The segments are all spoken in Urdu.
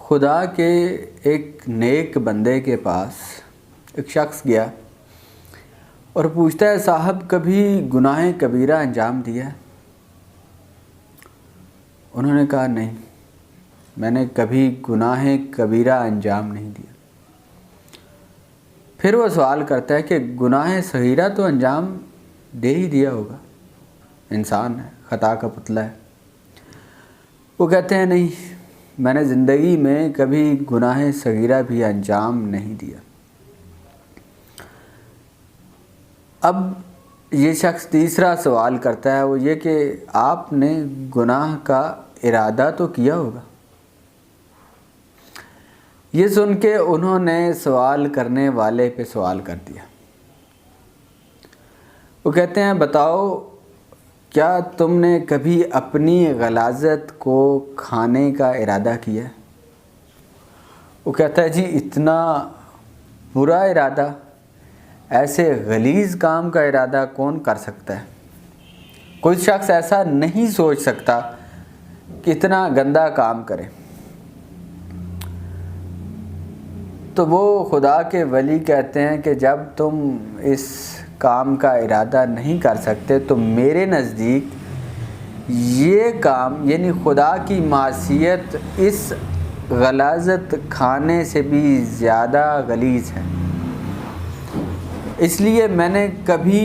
خدا کے ایک نیک بندے کے پاس ایک شخص گیا اور پوچھتا ہے، صاحب کبھی گناہ کبیرہ انجام دیا ہے؟ انہوں نے کہا نہیں، میں نے کبھی گناہ کبیرہ انجام نہیں دیا۔ پھر وہ سوال کرتا ہے کہ گناہ صغیرہ تو انجام دے ہی دیا ہوگا، انسان ہے، خطا کا پتلا ہے۔ وہ کہتے ہیں نہیں، میں نے زندگی میں کبھی گناہ صغیرہ بھی انجام نہیں دیا۔ اب یہ شخص تیسرا سوال کرتا ہے، وہ یہ کہ آپ نے گناہ کا ارادہ تو کیا ہوگا۔ یہ سن کے انہوں نے سوال کرنے والے پہ سوال کر دیا۔ وہ کہتے ہیں، بتاؤ کیا تم نے کبھی اپنی غلاظت کو کھانے کا ارادہ کیا ہے؟ وہ کہتا ہے، جی اتنا برا ارادہ، ایسے غلیظ کام کا ارادہ کون کر سکتا ہے؟ کوئی شخص ایسا نہیں سوچ سکتا کہ اتنا گندا کام کرے۔ تو وہ خدا کے ولی کہتے ہیں کہ جب تم اس کام کا ارادہ نہیں کر سکتے تو میرے نزدیک یہ کام یعنی خدا کی معصیت اس غلاظت کھانے سے بھی زیادہ غلیظ ہے، اس لیے میں نے کبھی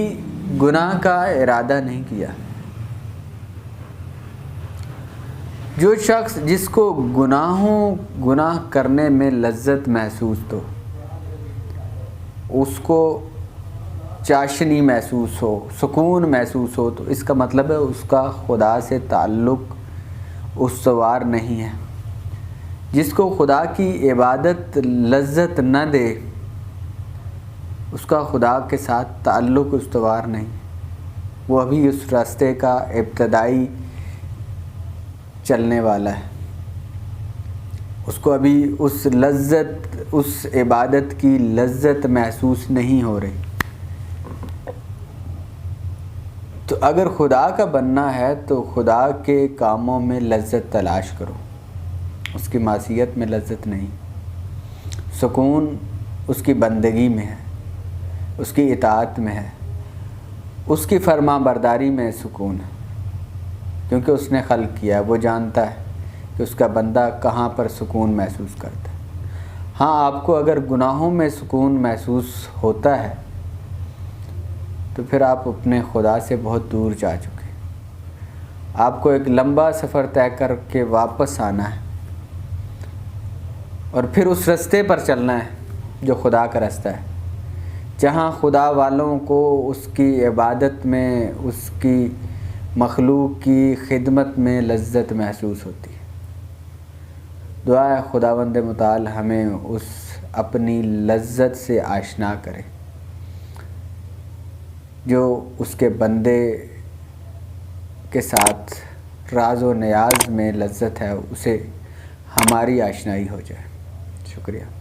گناہ کا ارادہ نہیں کیا۔ جو شخص جس کو گناہ کرنے میں لذت محسوس ہو، اس کو چاشنی محسوس ہو، سکون محسوس ہو، تو اس کا مطلب ہے اس کا خدا سے تعلق استوار نہیں ہے۔ جس کو خدا کی عبادت لذت نہ دے، اس کا خدا کے ساتھ تعلق استوار نہیں، وہ ابھی اس راستے کا ابتدائی چلنے والا ہے، اس کو ابھی اس عبادت کی لذت محسوس نہیں ہو رہی۔ تو اگر خدا کا بننا ہے تو خدا کے کاموں میں لذت تلاش کرو، اس کی معصیت میں لذت نہیں۔ سکون اس کی بندگی میں ہے، اس کی اطاعت میں ہے، اس کی فرما برداری میں سکون ہے، کیونکہ اس نے خلق کیا ہے، وہ جانتا ہے کہ اس کا بندہ کہاں پر سکون محسوس کرتا ہے۔ ہاں، آپ کو اگر گناہوں میں سکون محسوس ہوتا ہے تو پھر آپ اپنے خدا سے بہت دور جا چکے۔ آپ کو ایک لمبا سفر طے کر کے واپس آنا ہے اور پھر اس راستے پر چلنا ہے جو خدا کا راستہ ہے، جہاں خدا والوں کو اس کی عبادت میں، اس کی مخلوق کی خدمت میں لذت محسوس ہوتی ہے۔ دعا ہے خداوند متعال ہمیں اس اپنی لذت سے آشنا کرے جو اس کے بندے کے ساتھ راز و نیاز میں لذت ہے، اسے ہماری آشنائی ہو جائے۔ شکریہ۔